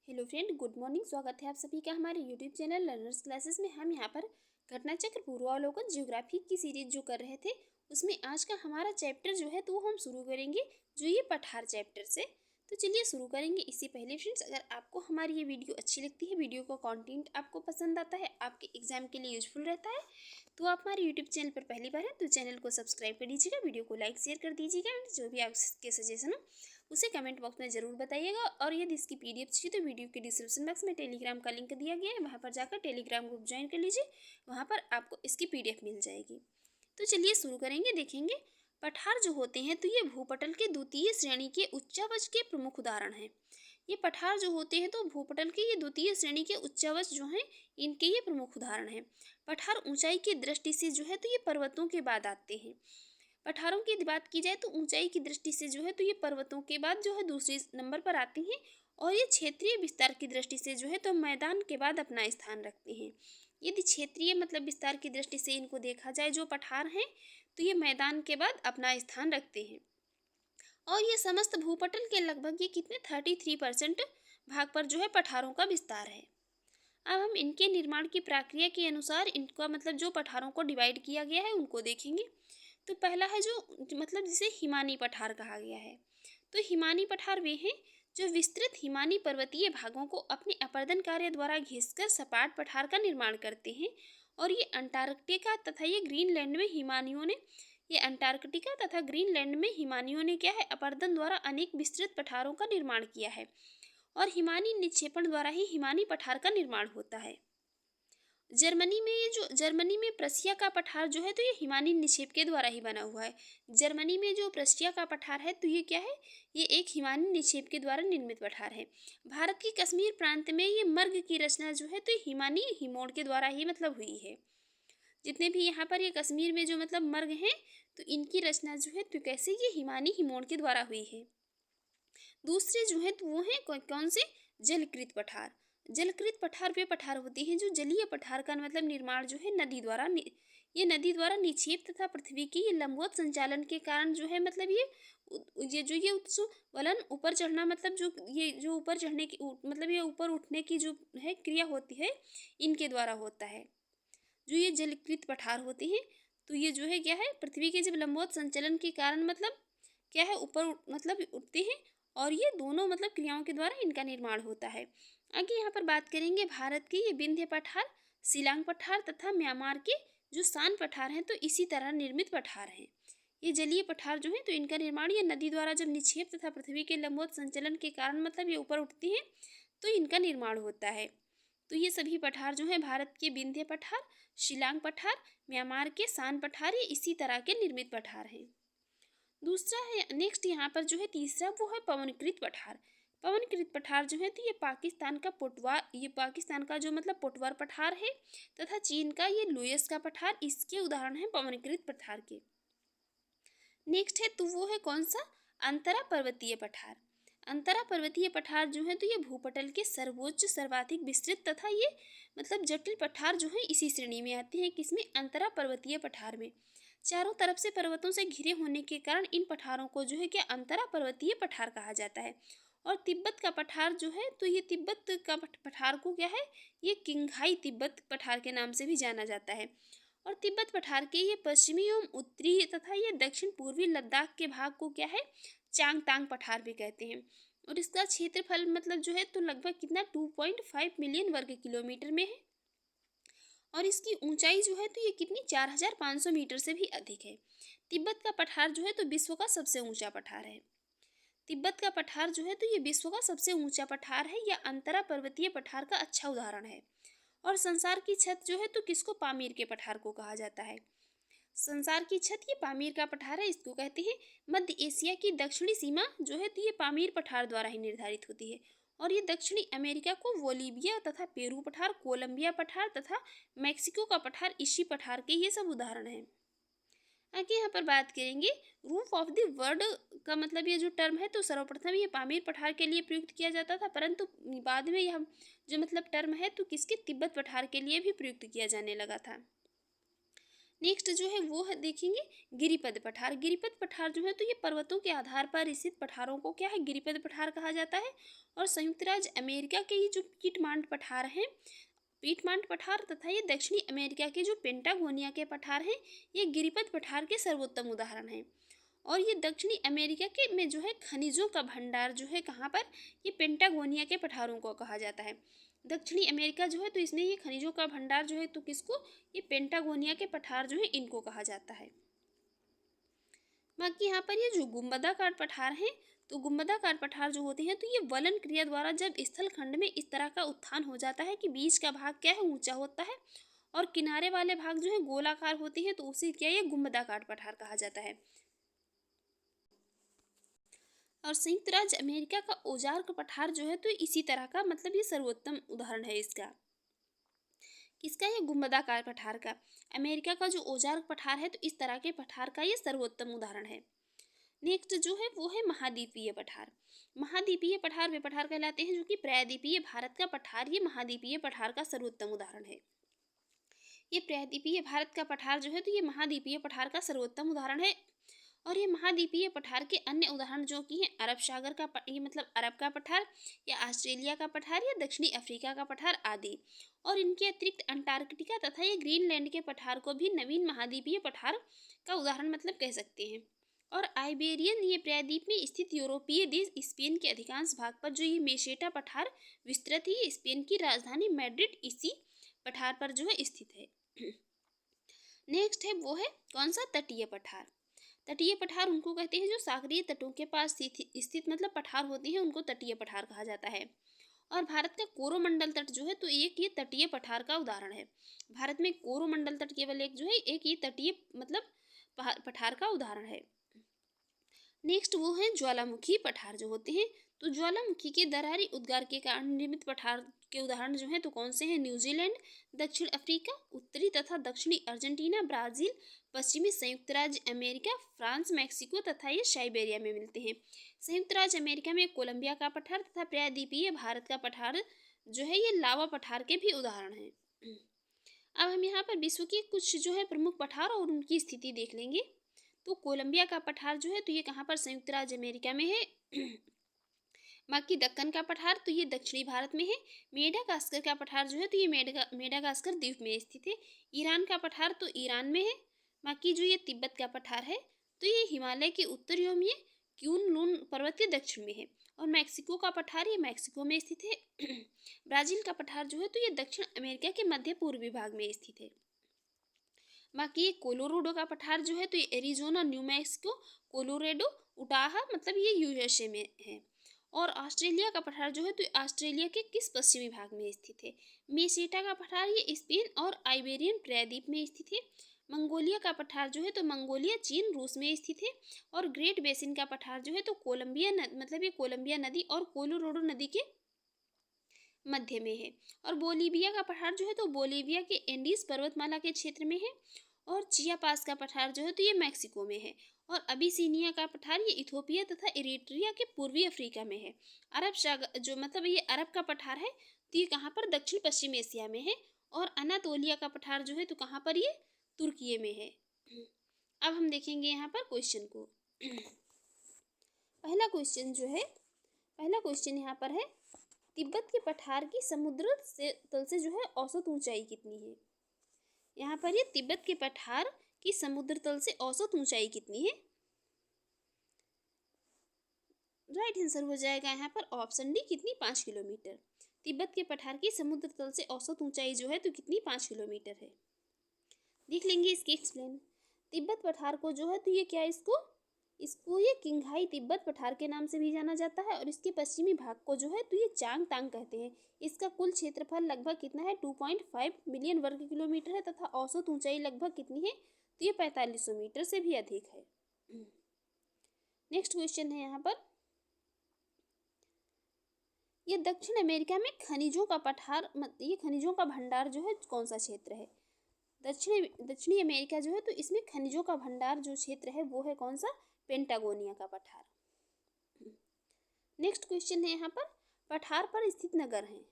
Hello friend, good morning. स्वागत है आप सभी का हमारे यूट्यूब चैनल लर्नर्स क्लासेस में। हम यहाँ पर घटना चक्र पूर्वावलोकन ज्योग्राफी की सीरीज जो कर रहे थे उसमें आज का हमारा चैप्टर जो है तो वो हम शुरू करेंगे जो ये पठार चैप्टर से। तो चलिए शुरू करेंगे। इससे पहले फ्रेंड्स, अगर आपको हमारी ये वीडियो अच्छी लगती है, वीडियो का कंटेंट आपको पसंद आता है, आपके एग्जाम के लिए यूजफुल रहता है, तो आप हमारे यूट्यूब चैनल पर पहली बार है तो चैनल को सब्सक्राइब कर दीजिएगा, वीडियो को लाइक शेयर कर दीजिएगा एंड जो भी आपके सजेशन हो उसे कमेंट बॉक्स में ज़रूर बताइएगा। और यदि इसकी पीडीएफ चाहिए तो वीडियो के डिस्क्रिप्शन बॉक्स में टेलीग्राम का लिंक दिया गया है, वहाँ पर जाकर टेलीग्राम ग्रुप ज्वाइन कर लीजिए, वहाँ पर आपको इसकी पीडीएफ मिल जाएगी। तो चलिए शुरू करेंगे। देखेंगे पठार जो होते हैं तो ये भूपटल के द्वितीय श्रेणी के उच्चावच के प्रमुख उदाहरण हैं। ये पठार जो होते हैं तो भूपटल के ये द्वितीय श्रेणी के उच्चावच जो हैं इनके ये प्रमुख उदाहरण हैं। पठार ऊंचाई की दृष्टि से जो है तो ये पर्वतों के बाद आते हैं। पठारों की बात की जाए तो ऊंचाई की दृष्टि से जो है तो ये पर्वतों के बाद जो है दूसरे नंबर पर आती हैं। और ये क्षेत्रीय विस्तार की दृष्टि से जो है तो मैदान के बाद अपना स्थान रखते हैं। यदि क्षेत्रीय मतलब विस्तार की दृष्टि से इनको देखा जाए जो पठार हैं तो ये मैदान के बाद अपना स्थान रखते हैं। और ये समस्त भूपटल के लगभग ये कितने 33% भाग पर जो है पठारों का विस्तार है। अब हम इनके निर्माण की प्रक्रिया के अनुसार इनका मतलब जो पठारों को डिवाइड किया गया है उनको देखेंगे। तो पहला है जो मतलब जिसे हिमानी पठार कहा गया है। तो हिमानी पठार वे हैं जो विस्तृत हिमानी पर्वतीय भागों को अपने अपर्दन कार्य द्वारा घिसकर सपाट पठार का निर्माण करते हैं। और ये अंटार्कटिका तथा ये ग्रीनलैंड में हिमानियों ने ये अंटार्कटिका तथा ग्रीनलैंड में हिमानियों ने क्या है अपर्दन द्वारा अनेक विस्तृत पठारों का निर्माण किया है। और हिमानी निक्षेपण द्वारा ही हिमानी पठार का निर्माण होता है। जर्मनी में प्रशिया का पठार जो है तो ये हिमानी निक्षेप के द्वारा ही बना हुआ है। जर्मनी में जो प्रशिया का पठार है तो ये क्या है, ये एक हिमानी निक्षेप के द्वारा निर्मित पठार है। भारत के कश्मीर प्रांत में ये मर्ग की रचना जो है तो हिमानी हिमोड़ के द्वारा ही मतलब हुई है। जितने भी यहाँ पर ये कश्मीर में जो मतलब मर्ग हैं तो इनकी रचना जो है तो कैसे ये हिमानी हिमोड़ के द्वारा हुई है। दूसरे जो है तो वो हैं कौन से, जलकृत पठार। जलकृत पठार वे पठार होते हैं जो जलीय पठार का मतलब निर्माण जो है नदी द्वारा ये नदी द्वारा निक्षेप तथा पृथ्वी के ये लंबवत संचालन के कारण जो है मतलब ये उत्सुवलन ऊपर चढ़ना मतलब जो ये जो ऊपर चढ़ने की मतलब ये ऊपर उठने की जो है क्रिया होती है इनके द्वारा होता है। जो ये जलकृत पठार होते हैं तो ये जो है क्या है पृथ्वी के जब लंबवत संचलन के कारण मतलब क्या है ऊपर मतलब उठते हैं। और ये दोनों मतलब क्रियाओं के द्वारा इनका निर्माण होता है। आगे यहाँ पर बात करेंगे भारत के ये विंध्य पठार, शिलांग पठार तथा म्यांमार के जो सान पठार हैं तो इसी तरह निर्मित पठार हैं। ये जलीय पठार जो है तो इनका निर्माण ये नदी द्वारा जब निक्षेप तथा पृथ्वी के लंबवत संचलन के कारण मतलब ये ऊपर उठती हैं तो इनका निर्माण होता है। तो ये सभी पठार जो हैं भारत के विंध्य पठार, शिलांग पठार, म्यांमार के सान पठार ये इसी तरह के निर्मित पठार हैं। दूसरा है नेक्स्ट यहाँ पर जो है तीसरा वो है पवनकृत पठार। पवनकृत पठार जो है तो ये पाकिस्तान का जो मतलब पुटवार पठार है तथा चीन का ये लुयस का पठार, इसके उदाहरण हैं पवनकृत पठार के। नेक्स्ट है तो वो है कौन सा, अंतरा पर्वतीय पठार। अंतरा पर्वतीय पठार जो है तो ये भूपटल के सर्वोच्च सर्वाधिक विस्तृत तथा ये मतलब जटिल पठार जो है इसी श्रेणी में आते हैं। किसमें, अंतरा पर्वतीय पठार में। चारों तरफ से पर्वतों से घिरे होने के कारण इन पठारों को जो है क्या अंतरा पर्वतीय पठार कहा जाता है। और तिब्बत का पठार जो है तो ये तिब्बत का पठार को क्या है, ये किंगहाई तिब्बत पठार के नाम से भी जाना जाता है। और तिब्बत पठार के ये पश्चिमी एवं उत्तरी तथा ये दक्षिण पूर्वी लद्दाख के भाग को क्या है, चांगतांग पठार भी कहते हैं। और इसका क्षेत्रफल मतलब जो है तो लगभग कितना 2.5 मिलियन वर्ग किलोमीटर में है। और इसकी ऊंचाई जो है तो ये कितनी 4500 मीटर से भी अधिक है। तिब्बत का पठार जो है तो विश्व का सबसे ऊंचा पठार है। तिब्बत का पठार जो है तो ये विश्व का सबसे ऊंचा पठार है या अंतरा पर्वतीय पठार का अच्छा उदाहरण है। और संसार की छत जो है तो किसको, पामीर के पठार को कहा जाता है। संसार की छत ये पामीर का पठार है, इसको कहते हैं। मध्य एशिया की दक्षिणी सीमा जो है तो ये पामीर पठार द्वारा ही निर्धारित होती है। और ये दक्षिणी अमेरिका को बोलीविया तथा पेरू पठार, कोलंबिया पठार तथा मैक्सिको का पठार इसी पठार के ये सब उदाहरण हैं। आगे यहाँ पर बात करेंगे रूफ ऑफ द वर्ल्ड का मतलब ये जो टर्म है तो सर्वप्रथम ये पामीर पठार के लिए प्रयुक्त किया जाता था, परंतु बाद में यह जो मतलब टर्म है तो किसके, तिब्बत पठार के लिए भी प्रयुक्त किया जाने लगा था। नेक्स्ट जो है वो है देखेंगे गिरिपद पठार। गिरिपद पठार जो है तो ये पर्वतों के आधार पर स्थित पठारों को क्या है, गिरिपद पठार कहा जाता है। और संयुक्त राज्य अमेरिका के ये जो पीटमांट पठार हैं, पीटमांट पठार तथा ये दक्षिणी अमेरिका के जो पेंटागोनिया के पठार हैं, ये गिरिपद पठार के सर्वोत्तम उदाहरण हैं। और ये दक्षिणी अमेरिका के में जो है खनिजों का भंडार जो है कहाँ पर, ये पेंटागोनिया के पठारों को कहा जाता है। दक्षिणी अमेरिका जो है तो इसमें ये खनिजों का भंडार जो है तो किसको, ये पेंटागोनिया के पठार जो है इनको कहा जाता है। बाकी यहाँ पर ये जो गुंबदाकार पठार हैं, तो गुंबदाकार पठार जो होते हैं तो ये वलन क्रिया द्वारा जब स्थल खंड में इस तरह का उत्थान हो जाता है कि बीच का भाग क्या है, ऊंचा होता है और किनारे वाले भाग जो है गोलाकार होते हैं, तो उसे क्या ये गुंबदाकार पठार कहा जाता है। और संयुक्त राज्य अमेरिका का ओजार्क पठार जो है तो इसी तरह का, मतलब ये सर्वोत्तम उदाहरण है इसका। किसका, ये गुंबदाकार पठार का। अमेरिका का जो ओजार्क पठार है तो इस तरह के पठार का ये सर्वोत्तम उदाहरण है। नेक्स्ट जो है वो है महाद्वीपीय पठार। महाद्वीपीय पठार वे पठार कहलाते हैं जो कि प्रायद्वीपीय भारत का पठार, ये महाद्वीपीय पठार का सर्वोत्तम उदाहरण है। ये प्रायद्वीपीय भारत का पठार जो है तो ये महाद्वीपीय पठार का सर्वोत्तम उदाहरण है। और ये महाद्वीपीय पठार के अन्य उदाहरण जो कि हैं अरब सागर का ये मतलब अरब का पठार, या ऑस्ट्रेलिया का पठार, या दक्षिणी अफ्रीका का पठार आदि। और इनके अतिरिक्त अंटार्कटिका तथा ये ग्रीनलैंड के पठार को भी नवीन महाद्वीपीय पठार का उदाहरण मतलब कह सकते हैं। और आइबेरियन ये प्रायद्वीप में स्थित यूरोपीय देश स्पेन के अधिकांश भाग पर जो ये मेसेटा पठार विस्तृत है, स्पेन की राजधानी मैड्रिड इसी पठार पर जो है स्थित है। नेक्स्ट है वो है कौन सा, तटीय पठार। तटीय पठार उनको कहते हैं जो सागरीय तटों के पास स्थित मतलब पठार होते हैं, उनको तटीय पठार कहा जाता है। और भारत का कोरोमंडल तट जो है तो एक ये तटीय पठार का उदाहरण है। भारत में कोरोमंडल तट केवल एक जो है एक ये तटीय मतलब पठार का उदाहरण है। नेक्स्ट वो है ज्वालामुखी पठार जो होते हैं, तो ज्वालामुखी के दरारी उद्गार के कारण निर्मित पठार के उदाहरण जो हैं तो कौन से हैं, न्यूजीलैंड, दक्षिण अफ्रीका, उत्तरी तथा दक्षिणी अर्जेंटीना, ब्राजील, पश्चिमी संयुक्त राज्य अमेरिका, फ्रांस, मैक्सिको तथा ये साइबेरिया में मिलते हैं। संयुक्त राज्य अमेरिका में कोलंबिया का पठार तथा प्रायद्वीपीय भारत का पठार जो है ये लावा पठार के भी उदाहरण हैं। अब हम यहाँ पर विश्व के कुछ जो है प्रमुख पठार और उनकी स्थिति देख लेंगे। तो कोलंबिया का पठार जो है तो ये कहाँ पर, संयुक्त राज्य अमेरिका में है। बाकी दक्कन का पठार तो ये दक्षिणी भारत में है। मेडागास्कर का पठार जो है तो ये मेडागास्कर द्वीप में स्थित है। ईरान का पठार तो ईरान में है। बाकी जो ये तिब्बत का पठार है तो ये हिमालय के उत्तरी क्यून लून पर्वत के दक्षिण में है। और मैक्सिको का पठार ये मैक्सिको में स्थित है। ब्राजील का पठार जो है तो ये दक्षिण अमेरिका के मध्य पूर्वी भाग में स्थित है। बाकी ये कोलोराडो का पठार जो है तो ये एरिजोना, न्यू मैक्सिको, कोलोराडो, उटाहा मतलब ये यूएसए में है। और ऑस्ट्रेलिया का पठार जो है तो ऑस्ट्रेलिया के किस पश्चिमी भाग में स्थित है। मेसेटा का पठार ये स्पेन और आइबेरियन प्रायद्वीप में स्थित है। मंगोलिया का पठार जो है तो मंगोलिया चीन रूस में स्थित है। और ग्रेट बेसिन का पठार जो है तो कोलंबिया मतलब ये कोलंबिया नदी और कोलोराडो नदी के मध्य में है। और बोलीविया का पठार जो है तो बोलीविया के एंडीज पर्वतमाला के क्षेत्र में है। और चियापास का पठार जो है तो ये मैक्सिको में है। और अबिसिनिया का पठार ये इथोपिया तथा इरिट्रिया के पूर्वी अफ्रीका में है। अरब सागर जो मतलब ये अरब का पठार है तो ये कहाँ पर, दक्षिण पश्चिम एशिया में है। और अनातोलिया का पठार जो है तो कहाँ पर, ये तुर्की में है। अब हम देखेंगे यहाँ पर क्वेश्चन को। पहला क्वेश्चन यहाँ पर है, तिब्बत के पठार की समुद्र से तल से जो है औसत ऊंचाई कितनी है। यहाँ पर ये तिब्बत के पठार की समुद्र तल से औसत ऊंचाई कितनी है। राइट आंसर हो जाएगा यहाँ पर ऑप्शन डी, कितनी, 5 किलोमीटर। तिब्बत के पठार की समुद्र तल से औसत ऊंचाई जो है तो कितनी, 5 किलोमीटर है। देख लेंगे इसकी एक्सप्लेन। तिब्बत पठार को जो है तो ये क्या, इसको ये किंगहाई तिब्बत पठार के नाम से भी जाना जाता है। और इसके पश्चिमी भाग को जो है तो ये चांगतांग कहते हैं। इसका कुल क्षेत्रफल लगभग कितना है, 2.5 मिलियन वर्ग किलोमीटर है तथा औसत ऊंचाई लगभग कितनी है, तो ये 4500 मीटर से भी अधिक है। नेक्स्ट क्वेश्चन है यहाँ पर, ये दक्षिण अमेरिका में खनिजों का पठार ये खनिजों का भंडार जो है कौन सा क्षेत्र है। दक्षिणी अमेरिका जो है तो इसमें खनिजों का भंडार जो क्षेत्र है वो है कौन सा, पेंटागोनिया का पठार। नेक्स्ट क्वेश्चन है यहाँ पर, पठार पर स्थित नगर हैं।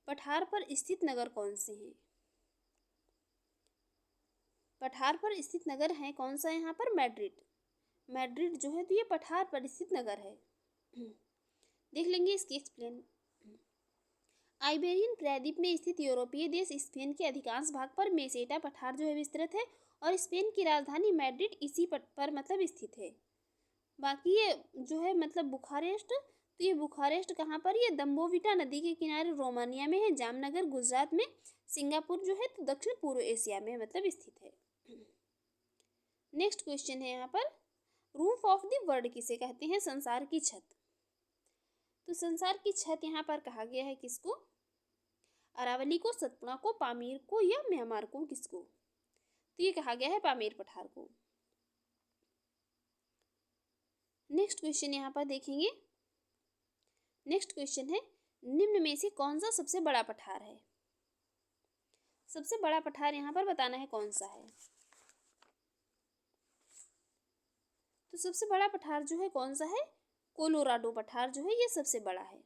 पठार पर स्थित नगर कौन से हैं। पठार पर स्थित नगर है कौन सा यहाँ पर? मैड्रिड। मैड्रिड जो है तो ये पठार पर स्थित नगर है। देख लेंगे इसकी एक्सप्लेन। आइबेरियन प्रायद्वीप में स्थित यूरोपीय देश स्पेन के अधिकांश भाग पर मेसेटा पठार जो है विस्तृत है और स्पेन की राजधानी मैड्रिड इसी पर मतलब स्थित है। बाकी ये जो है मतलब बुखारेस्ट, तो ये बुखारेस्ट कहाँ पर? ये दम्बोविटा नदी के किनारे रोमानिया में है। जामनगर गुजरात में। सिंगापुर जो है तो दक्षिण पूर्व एशिया में मतलब स्थित है। नेक्स्ट क्वेश्चन है यहाँ पर, रूफ ऑफ द वर्ल्ड किसे कहते हैं? संसार की छत। तो संसार की छत यहाँ पर कहा गया है किसको? अरावली को, सतपुड़ा को, पामीर को या म्यांमार को? किसको? तो ये कहा गया है पामीर पठार को। नेक्स्ट क्वेश्चन यहाँ पर देखेंगे। नेक्स्ट क्वेश्चन है, निम्न में से कौन सा सबसे बड़ा पठार है? सबसे बड़ा पठार यहाँ पर बताना है कौन सा है। तो सबसे बड़ा पठार जो है कौन सा है? कोलोराडो पठार जो है ये सबसे बड़ा है।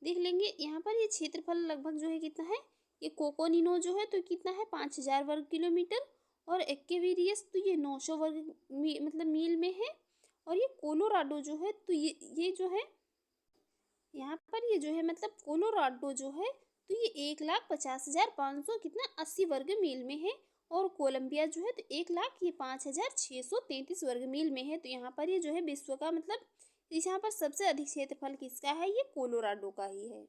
देख लेंगे यहाँ पर ये क्षेत्रफल लगभग जो है कितना है? ये कोकोनिनो जो है तो कितना है? 5000 वर्ग किलोमीटर और एक्वेरियस तो ये 900 वर्ग मतलब मील में है। और ये कोलोराडो जो है तो ये जो है यहाँ पर ये जो है मतलब कोलोराडो जो है तो ये 1,50,500 कितना 80 वर्ग मील में है। और कोलंबिया जो है तो 1,05,633 वर्ग मील में है। तो यहाँ पर ये जो है विश्व का मतलब यहाँ पर सबसे अधिक क्षेत्रफल किसका है? ये कोलोराडो का ही है।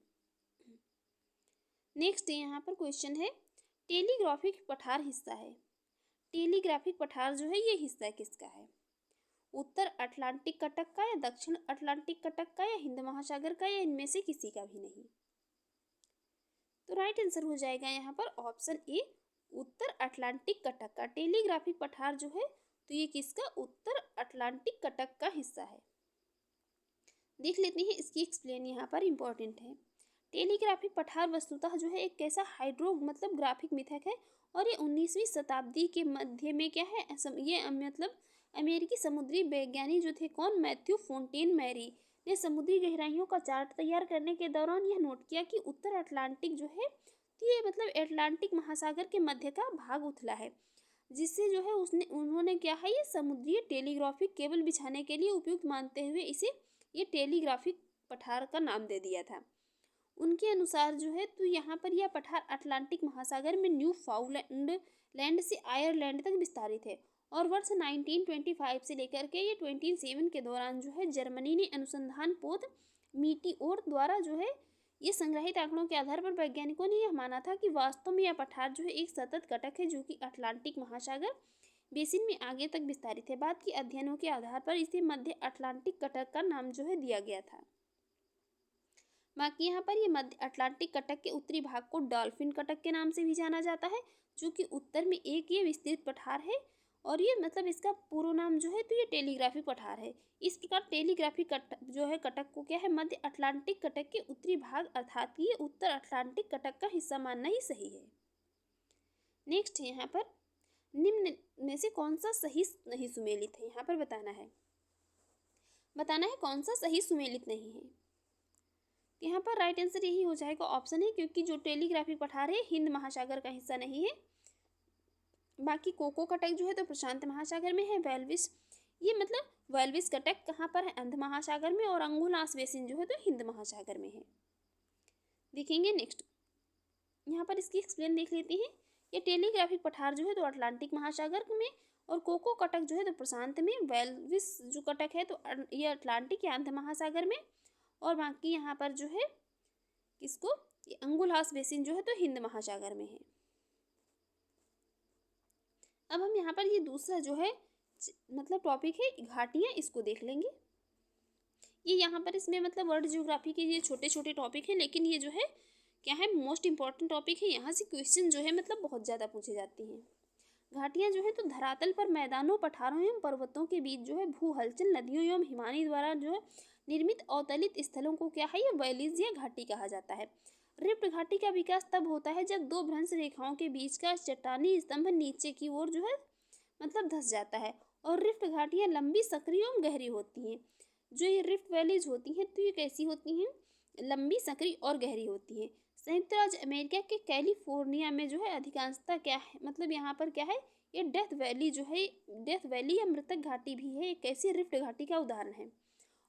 नेक्स्ट यहाँ पर क्वेश्चन है, टेलीग्राफिक पठार हिस्सा है। टेलीग्राफिक पठार जो है ये हिस्सा किसका है? उत्तर अटलांटिक कटक का या दक्षिण अटलांटिक कटक का या हिंद महासागर का या इनमें से किसी का भी नहीं? तो राइट आंसर हो जाएगा यहाँ पर option A, Uttar Atlantic Cuttack का। टेलीग्राफिक पठार जो है तो ये किसका? उत्तर अटलांटिक कटक का हिस्सा है। देख लेते हैं इसकी एक्सप्लेन, यहाँ पर इम्पोर्टेंट है। टेलीग्राफिक पठार वस्तुतः जो है एक कैसा हाइड्रो मतलब ग्राफिक मिथक है और ये 19वीं शताब्दी के मध्य में क्या है ये मतलब अमेरिकी समुद्री वैज्ञानिक जो थे कौन? मैथ्यू फोंटेन मैरी ने समुद्री गहराइयों का चार्ट तैयार करने के दौरान यह नोट किया कि उत्तर अटलांटिक जो है तो ये मतलब अटलांटिक महासागर के मध्य का भाग उथला है, जिससे जो है उन्होंने क्या है ये समुद्री टेलीग्राफिक केबल बिछाने के लिए उपयुक्त मानते हुए इसे ये टेलीग्राफिक पठार का नाम दे दिया था। उनके अनुसार जो है तो यहाँ पर यह पठार अटलांटिक महासागर में न्यू फाउंडलैंड से आयरलैंड तक विस्तारित है और वर्ष 1925 से लेकर के ये 27 के दौरान जो है जर्मनी ने अनुसंधान पोत मीटिओर द्वारा जो है ये संग्रहित आंकड़ों के आधार पर वैज्ञानिकों ने यह माना था कि वास्तव में यह पठार जो है एक सतत कटक है जो कि अटलांटिक महासागर बेसिन में आगे तक विस्तारित है। बाद के अध्ययनों के आधार पर इसे मध्य अटलांटिक कटक का नाम जो है दिया गया था। बाकी यहाँ पर ये मध्य अटलांटिक कटक के उत्तरी भाग को डॉल्फिन कटक के नाम से भी जाना जाता है, जो कि उत्तर में एक ये विस्तृत पठार है और ये मतलब इसका पूरा नाम जो है तो ये टेलीग्राफिक पठार है। इस प्रकार टेलीग्राफिक जो है कटक को क्या है मध्य अटलांटिक कटक के उत्तरी भाग अर्थात ये उत्तर अटलांटिक कटक का हिस्सा मानना ही सही है। नेक्स्ट है यहाँ पर, निम्न में से कौन सा सही नहीं सुमेलित है? यहाँ पर बताना है कौन सा सही सुमेलित नहीं है। यहाँ पर राइट आंसर यही हो जाएगा ऑप्शन है, क्योंकि जो टेलीग्राफिक पठार है हिंद महासागर का हिस्सा नहीं है। बाकी कोको कटक जो है तो प्रशांत महासागर में है। वेल्विस ये मतलब वेल्विस कटक कहाँ पर है? अंध महासागर में। और अंगुलास बेसिन जो है तो हिंद महासागर में है। देखेंगे नेक्स्ट यहाँ पर इसकी एक्सप्लेन देख लेते हैं। ये टेलीग्राफिक पठार जो है तो अटलांटिक महासागर में और कोको कटक जो है तो प्रशांत में। वेल्विस जो कटक है तो ये अटलांटिक या अंध महासागर में। और बाकी यहाँ पर जो है किसको ये अंगुलास बेसिन जो है तो हिंद महासागर में है। अब हम यहाँ पर ये दूसरा जो है मतलब टॉपिक है घाटियाँ, इसको देख लेंगे। ये यहाँ पर इसमें मतलब वर्ल्ड ज्योग्राफी के ये छोटे छोटे टॉपिक है, लेकिन ये जो है क्या है मोस्ट इंपॉर्टेंट टॉपिक है। यहाँ से क्वेश्चन जो है मतलब बहुत ज़्यादा पूछे जाते हैं। घाटियाँ जो है तो धरातल पर मैदानों, पठारों एवं पर्वतों के बीच जो है भू हलचल नदियों एवं हिमानी द्वारा जो है निर्मित अवतलित स्थलों को क्या है ये वैलीज या घाटी कहा जाता है। रिफ्ट घाटी का विकास तब होता है जब दो भ्रंश रेखाओं के बीच का चट्टानी स्तंभ नीचे की ओर जो है मतलब धंस जाता है। और रिफ्ट घाटियाँ लंबी, सक्रिय एवं गहरी होती हैं। जो ये रिफ्ट वैलीज होती हैं तो ये कैसी होती हैं? लंबी, सक्रिय और गहरी होती हैं। संयुक्त राज्य अमेरिका के कैलिफोर्निया में जो है अधिकांशतः क्या है, मतलब यहाँ पर क्या है, ये डेथ वैली जो है, डेथ वैली या मृतक घाटी भी है, एक ऐसी रिफ्ट घाटी का उदाहरण है।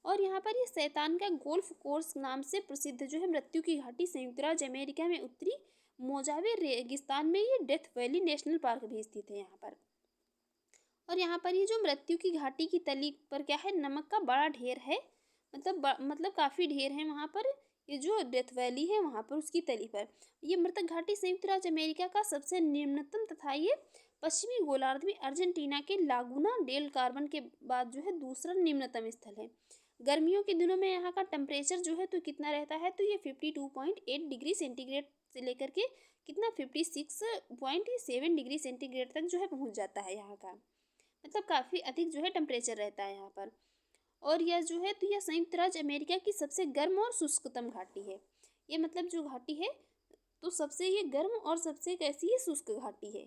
और यहाँ पर ये शैतान का गोल्फ कोर्स नाम से प्रसिद्ध जो है मृत्यु की घाटी संयुक्त राज्य अमेरिका में उत्तरी मोजावे रेगिस्तान में ये डेथ वैली नेशनल पार्क भी स्थित है यहाँ पर। और यहाँ पर ये जो मृत्यु की घाटी की तली पर क्या है, नमक का बड़ा ढेर है, मतलब काफ़ी ढेर है वहाँ पर। ये जो डेथ वैली है वहाँ पर उसकी तली पर ये मृतक घाटी संयुक्त राज्य अमेरिका का सबसे निम्नतम तथा ये पश्चिमी गोलार्ध में अर्जेंटीना के लागूना डेल कार्बन के बाद जो है दूसरा निम्नतम स्थल है। गर्मियों के दिनों में यहाँ का टेम्परेचर जो है तो कितना रहता है, तो ये 52.8 डिग्री सेंटीग्रेड से लेकर के कितना 56.7 डिग्री सेंटीग्रेड तक जो है पहुँच जाता है यहाँ का, मतलब काफ़ी अधिक जो है टेम्परेचर रहता है यहाँ पर। और यह जो है तो यह संयुक्त राज्य अमेरिका की सबसे गर्म और शुष्कतम घाटी है। ये मतलब जो घाटी है तो सबसे ये गर्म और सबसे कैसी है, शुष्क घाटी है।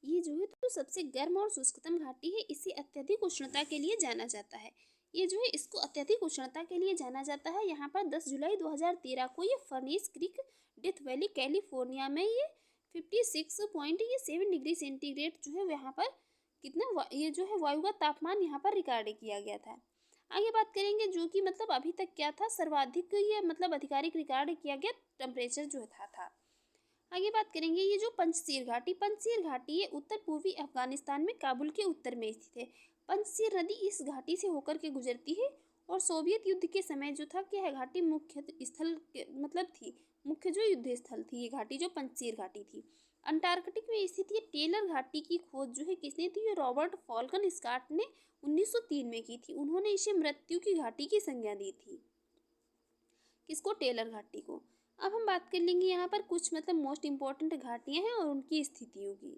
ये जो है तो सबसे गर्म और शुष्कतम घाटी है। इसे अत्यधिक उष्णता के लिए जाना जाता है। ये जो है इसको अत्यधिक उष्णता के लिए जाना जाता है। यहाँ पर 10 जुलाई 2013 को ये furnace creek death valley California में ये 56.7 डिग्री सेंटीग्रेड जो है यहाँ पर कितना ये जो है वायु का तापमान यहाँ पर रिकॉर्ड किया गया था। आगे बात करेंगे जो कि मतलब अभी तक क्या था, सर्वाधिक ये मतलब आधिकारिक रिकॉर्ड किया गया टेम्परेचर जो था। आगे बात करेंगे ये जो पंजशीर घाटी ये उत्तर पूर्वी अफगानिस्तान में काबुल के उत्तर में स्थित है। पंजशीर नदी इस घाटी से होकर के गुजरती है और सोवियत युद्ध के समय जो था क्या है, घाटी मुख्य स्थल मतलब थी, मुख्य जो युद्ध स्थल थी ये घाटी, जो पंजशीर घाटी थी। अंटार्कटिक में स्थित ये टेलर घाटी की खोज जो है किसने की, ये रॉबर्ट फॉल्कन स्कॉट ने 1903 में की थी। उन्होंने इसे मृत्यु की घाटी की संज्ञा दी थी, किसको, टेलर घाटी को। अब हम बात कर लेंगे यहाँ पर कुछ मतलब मोस्ट इम्पॉर्टेंट घाटियाँ हैं और उनकी स्थितियों की।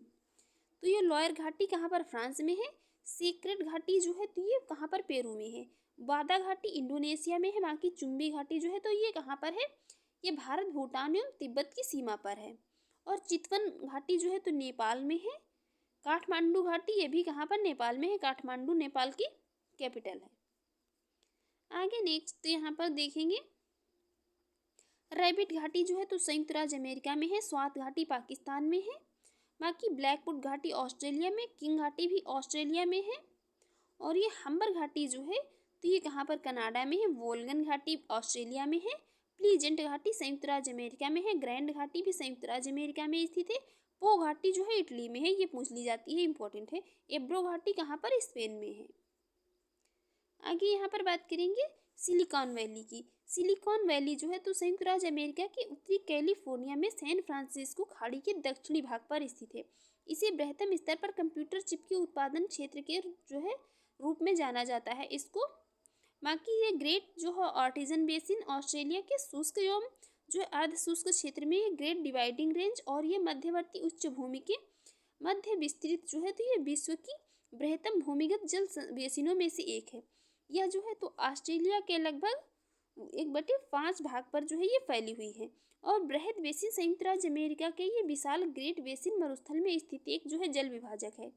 तो ये लॉयर घाटी कहाँ पर, फ्रांस में है। सीक्रेट घाटी जो है तो ये कहाँ पर, पेरू में है। वादा घाटी इंडोनेशिया में है। बाकी चुम्बी घाटी जो है तो ये कहाँ पर है, ये भारत भूटान एवं तिब्बत की सीमा पर है। और चितवन घाटी जो है तो नेपाल में है। काठमांडू घाटी ये भी कहाँ पर, नेपाल में है। काठमांडू नेपाल की कैपिटल है। आगे नेक्स्ट यहाँ पर देखेंगे रैबिट घाटी जो है तो संयुक्त राज्य अमेरिका में है। स्वात घाटी पाकिस्तान में है। बाकी ब्लैकवुड घाटी ऑस्ट्रेलिया में, किंग घाटी भी ऑस्ट्रेलिया में है। और ये हम्बर घाटी जो है तो ये कहाँ पर, कनाडा में है। वोल्गन घाटी ऑस्ट्रेलिया में है। प्लीजेंट घाटी संयुक्त राज्य अमेरिका में है। ग्रैंड घाटी भी संयुक्त राज्य अमेरिका में स्थित है। पो घाटी जो है इटली में है, ये पूछ ली जाती है, इंपॉर्टेंट है। एब्रो घाटी कहाँ पर, स्पेन में है। आगे यहाँ पर बात करेंगे सिलिकॉन वैली की। सिलिकॉन वैली जो है तो संयुक्त राज्य अमेरिका के उत्तरी कैलिफोर्निया में सैन फ्रांसिस्को खाड़ी के दक्षिणी भाग पर स्थित है। इसे बृहत्तम स्तर पर कंप्यूटर चिप के उत्पादन क्षेत्र के जो है रूप में जाना जाता है इसको। बाकी ये ग्रेट जो है आर्टिजन बेसिन ऑस्ट्रेलिया के शुष्क एवं जो है अर्ध शुष्क क्षेत्र में ये ग्रेट डिवाइडिंग रेंज और ये मध्यवर्ती उच्च भूमि के मध्य विस्तृत जो है तो ये विश्व की बृहत्तम भूमिगत जल बेसिनों में से एक है। यह जो है तो ऑस्ट्रेलिया के लगभग 1/5 भाग पर जो है ये फैली हुई है। और बृहद बेसिन संयुक्त राज्य अमेरिका के ये विशाल ग्रेट बेसिन मरुस्थल में स्थित एक जो है जल विभाजक है,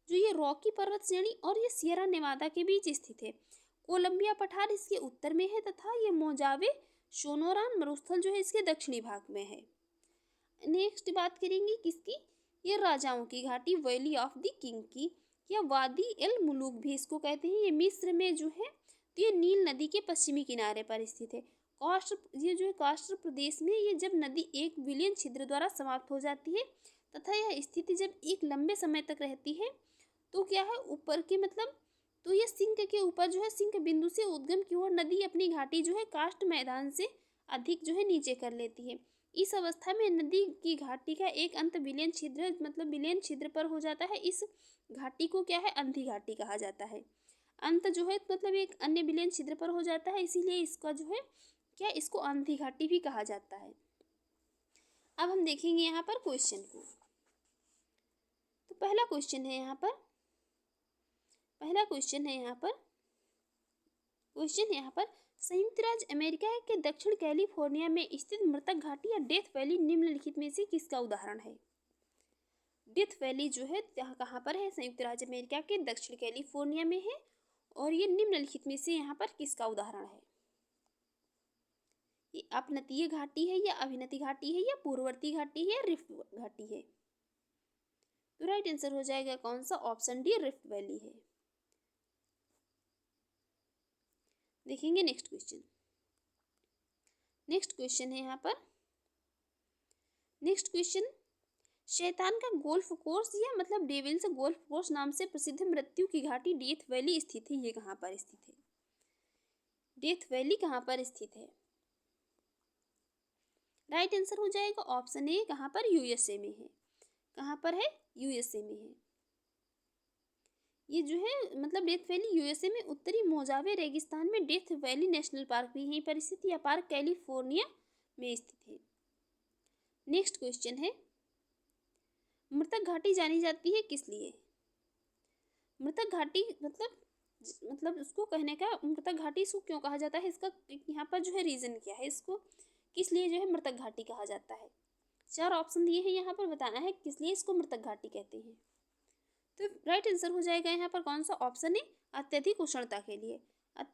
जो ये रॉकी पर्वत श्रेणी और ये सियरा नेवादा के बीच स्थित है। कोलंबिया पठार इसके उत्तर में है तथा ये मोजावे सोनोरान मरुस्थल जो है इसके दक्षिणी भाग में है। नेक्स्ट बात करेंगे किसकी, ये राजाओं की घाटी वैली ऑफ द किंग की, या वादी एल मुलूक भी इसको कहते हैं। ये मिस्र में जो है तो ये नील नदी के पश्चिमी किनारे पर स्थित है। ये जो है कास्टर प्रदेश में ये जब नदी एक विलियन छिद्र द्वारा समाप्त हो जाती है तथा यह स्थिति जब एक लंबे समय तक रहती है तो क्या है, ऊपर के मतलब तो ये सिंक के ऊपर जो है सिंक बिंदु से उद्गम की ओर नदी अपनी घाटी जो है कास्ट मैदान से अधिक जो है नीचे कर लेती है। इस अवस्था में नदी की घाटी का एक अंत विलियन छिद्र मतलब विलियन छिद्र पर हो जाता है। इस घाटी को क्या है, अंधी घाटी कहा जाता है। अंत जो है मतलब एक अन्य विलियन छिद्र पर हो जाता है, इसीलिए इसका जो है क्या, इसको अंधी घाटी भी कहा जाता है। अब हम देखेंगे यहाँ पर क्वेश्चन को। तो पहला क्वेश्चन है यहाँ पर संयुक्त राज्य अमेरिका के दक्षिण कैलिफोर्निया में स्थित मृतक घाटी या डेथ वैली निम्नलिखित में से किसका उदाहरण है। डेथ वैली जो है कहाँ पर है, संयुक्त राज्य अमेरिका के दक्षिण कैलिफोर्निया में है और ये निम्नलिखित में से यहाँ पर किसका उदाहरण है। ये अपनतीय घाटी है या अभिनति घाटी है या पूर्ववर्ती घाटी है या रिफ्ट घाटी है? तो राइट आंसर हो जाएगा कौन सा? ऑप्शन डी, रिफ्ट वैली है। देखेंगे नेक्स्ट क्वेश्चन। नेक्स्ट क्वेश्चन है यहाँ पर, नेक्स्ट क्वेश्चन, शैतान का गोल्फ कोर्स या मतलब डेविल्स गोल्फ कोर्स नाम से प्रसिद्ध मृत्यु की घाटी डेथ वैली स्थित है। ये कहाँ पर स्थित है? डेथ वैली कहाँ पर स्थित है? राइट आंसर हो जाएगा ऑप्शन ए, कहाँ पर? यूएसए में है। कहाँ पर है? यूएसए में है। ये जो है मतलब डेथ वैली यूएसए में उत्तरी मोजावे रेगिस्तान में डेथ वैली नेशनल पार्क भी यहीं पर स्थित, यह पार्क कैलिफोर्निया में स्थित है। नेक्स्ट क्वेश्चन है, मृतक घाटी जानी जाती है किस लिए? मृतक घाटी मतलब उसको कहने का, मृतक घाटी इसको क्यों कहा जाता है, इसका यहाँ पर जो है रीजन क्या है, इसको किस लिए जो है मृतक घाटी कहा जाता है? 4 ऑप्शन दिए हैं, यहाँ पर बताना है किस लिए इसको मृतक घाटी कहते हैं। तो राइट आंसर हो जाएगा यहाँ पर कौन सा? ऑप्शन ए, अत्यधिक उष्णता के लिए।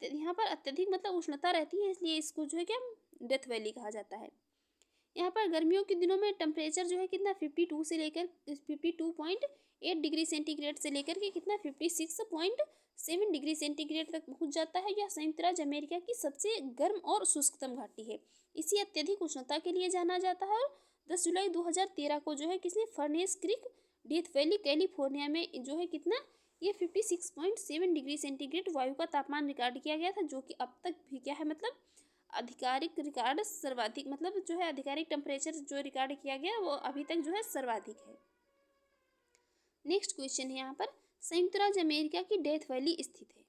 यहाँ पर अत्यधिक मतलब उष्णता रहती है, इसलिए इसको जो है क्या डेथ वैली कहा जाता है। यहाँ पर गर्मियों के दिनों में टेम्परेचर जो है कितना 52 से लेकर 52.8 डिग्री सेंटीग्रेड से लेकर के कितना 56.7 डिग्री सेंटीग्रेड तक पहुँच जाता है। यह संयुक्त राज्य अमेरिका की सबसे गर्म और शुष्कतम घाटी है। इसी अत्यधिक उष्णता के लिए जाना जाता है। और 10 जुलाई 2013 को जो है किसने furnace creek death valley California में जो है कितना ये 56.7 डिग्री सेंटीग्रेड वायु का तापमान रिकॉर्ड किया गया था, जो कि अब तक भी क्या है मतलब आधिकारिक रिकॉर्ड सर्वाधिक, मतलब जो है आधिकारिक टेम्परेचर जो रिकॉर्ड किया गया वो अभी तक जो है सर्वाधिक है। नेक्स्ट क्वेश्चन है यहाँ पर, संयुक्त राज्य अमेरिका की डेथ वैली स्थित है,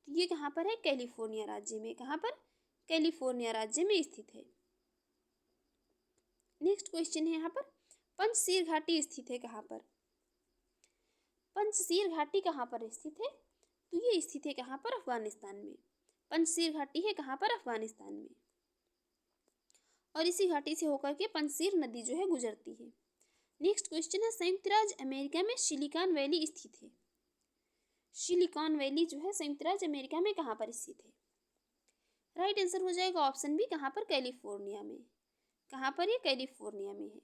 तो ये कहाँ पर है? कैलिफोर्निया राज्य में। कहाँ पर? कैलिफोर्निया राज्य में स्थित है। नेक्स्ट क्वेश्चन है यहाँ पर, पंचशील घाटी स्थित है कहाँ पर? पंचशील घाटी कहाँ पर स्थित है? तो ये स्थित है कहाँ पर? अफगानिस्तान में। पंचशील घाटी है कहाँ पर? अफगानिस्तान में। और इसी घाटी से होकर के पंचशील नदी जो है गुजरती है। नेक्स्ट क्वेश्चन है, संयुक्त राज्य अमेरिका में सिलिकॉन वैली स्थित है। सिलिकॉन वैली जो है संयुक्त राज्य अमेरिका में कहाँ पर स्थित है? राइट आंसर हो जाएगा ऑप्शन बी, कहाँ पर? कैलिफोर्निया में। कहाँ पर? ये कैलिफोर्निया में है।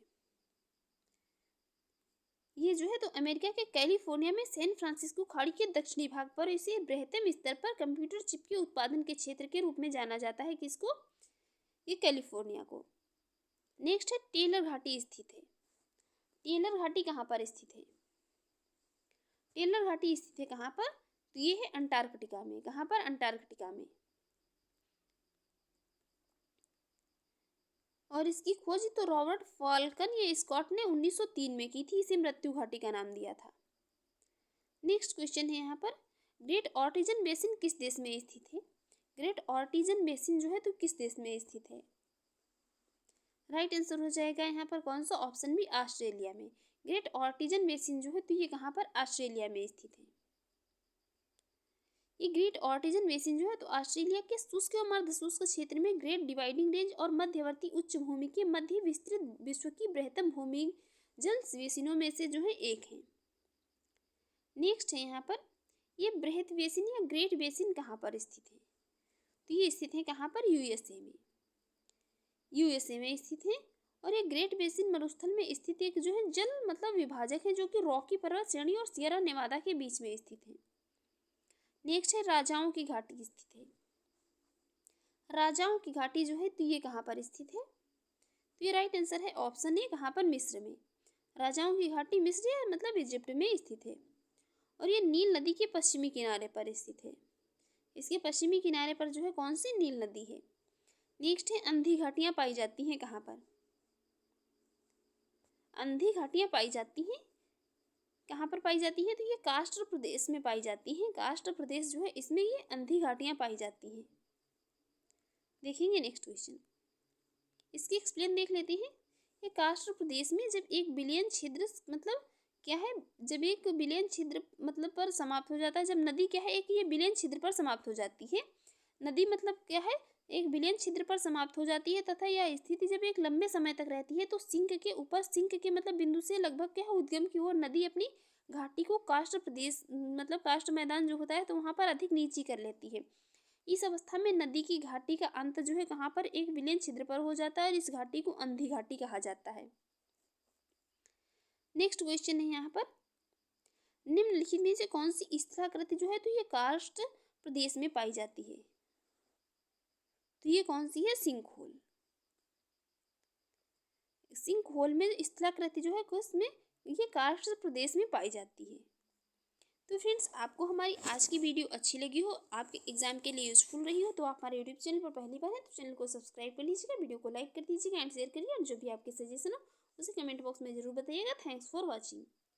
ये जो है तो अमेरिका के कैलिफोर्निया में सैन फ्रांसिस्को खाड़ी के दक्षिणी भाग पर इसे बृहत्तम स्तर पर कंप्यूटर चिप के उत्पादन के क्षेत्र के रूप में जाना जाता है। किसको? ये कैलिफोर्निया को। नेक्स्ट है, टेलर घाटी स्थित है। टेलर घाटी कहाँ पर स्थित है? टेलर घाटी स्थित है कहाँ पर? तो ये है अंटार्कटिका में। कहाँ पर? अंटार्कटिका में। और इसकी खोज तो रॉबर्ट फॉल्कन या स्कॉट ने 1903 में की थी। इसे मृत्यु घाटी का नाम दिया था। नेक्स्ट क्वेश्चन है यहाँ पर, ग्रेट ऑर्टिजन बेसिन किस देश में स्थित है? ग्रेट ऑर्टिजन बेसिन जो है तो किस देश में स्थित है? राइट आंसर हो जाएगा यहाँ पर कौन सा? ऑप्शन बी, ऑस्ट्रेलिया में। ग्रेट ऑर्टिजन बेसिन जो है तो ये कहाँ पर? ऑस्ट्रेलिया में स्थित है। ये ग्रेट ऑर्टिजन बेसिन जो है तो ऑस्ट्रेलिया के शुष्क और मर्द शुष्क क्षेत्र में ग्रेट डिवाइडिंग रेंज और मध्यवर्ती उच्च भूमि के मध्य विस्तृत विश्व की बृहत्तम भूमि जल बेसिनों में से जो है एक है। नेक्स्ट है यहाँ पर, ये बृहत बेसिन या ग्रेट बेसिन कहाँ पर स्थित है? तो ये स्थित है कहाँ पर? यूएसए में। यूएसए में स्थित है। और ये ग्रेट बेसिन मरुस्थल में स्थित एक जो है जल मतलब विभाजक है, जो कि रॉकी पर्वत श्रेणी और सियरा नेवादा के बीच में स्थित है। नेक्स्ट है, राजाओं की घाटी स्थित है। राजाओं की घाटी जो है तो ये कहाँ पर स्थित है? तो ये राइट आंसर है ऑप्शन ए, कहाँ पर? मिस्र में। राजाओं की घाटी मिस्र या मतलब इजिप्ट में स्थित है। और ये नील नदी के पश्चिमी किनारे पर स्थित है। इसके पश्चिमी किनारे पर जो है कौन सी? नील नदी है। नेक्स्ट है, अंधी घाटियाँ पाई जाती हैं कहाँ पर? अंधी घाटियाँ पाई जाती हैं कहाँ पर पाई जाती हैं? तो ये कास्ट प्रदेश में पाई जाती हैं। कास्ट प्रदेश जो है इसमें ये अंधी घाटियाँ पाई जाती हैं। देखेंगे नेक्स्ट क्वेश्चन, इसकी एक्सप्लेन देख लेते हैं। ये कास्ट प्रदेश में जब 1 बिलियन छिद्र मतलब क्या है, जब 1 बिलियन छिद्र मतलब पर समाप्त हो जाता है, जब नदी क्या है एक ये बिलियन छिद्र पर समाप्त हो जाती है। नदी मतलब क्या है 1 बिलियन छिद्र पर समाप्त हो जाती है, तथा यह स्थिति जब एक लंबे समय तक रहती है तो सिंक के ऊपर, सिंक के मतलब बिंदु से लगभग क्या है उद्गम की ओर नदी अपनी घाटी को कास्ट प्रदेश मतलब कास्ट मैदान जो होता है तो वहाँ पर अधिक नीची कर लेती है। इस अवस्था में नदी की घाटी का अंत जो है कहाँ पर, एक विलयन छिद्र पर हो जाता है और इस घाटी को अंधी घाटी कहा जाता है। नेक्स्ट क्वेश्चन है यहाँ पर, निम्नलिखित में से कौन सी स्थलाकृति जो है तो ये कार्स्ट प्रदेश में पाई जाती है? तो ये कौन सी है? सिंकहोल। सिंकहोल में स्थलाकृति जो है उसमें ये कार्स्ट प्रदेश में पाई जाती है। तो फ्रेंड्स, आपको हमारी आज की वीडियो अच्छी लगी हो, आपके एग्जाम के लिए यूजफुल रही हो, तो आप हमारे यूट्यूब चैनल पर पहली बार है तो चैनल को सब्सक्राइब कर लीजिएगा, वीडियो को लाइक कर दीजिएगा एंड शेयर करिए, और जो भी आपके सजेशन हो उसे कमेंट बॉक्स में जरूर बताइएगा। Thanks for watching.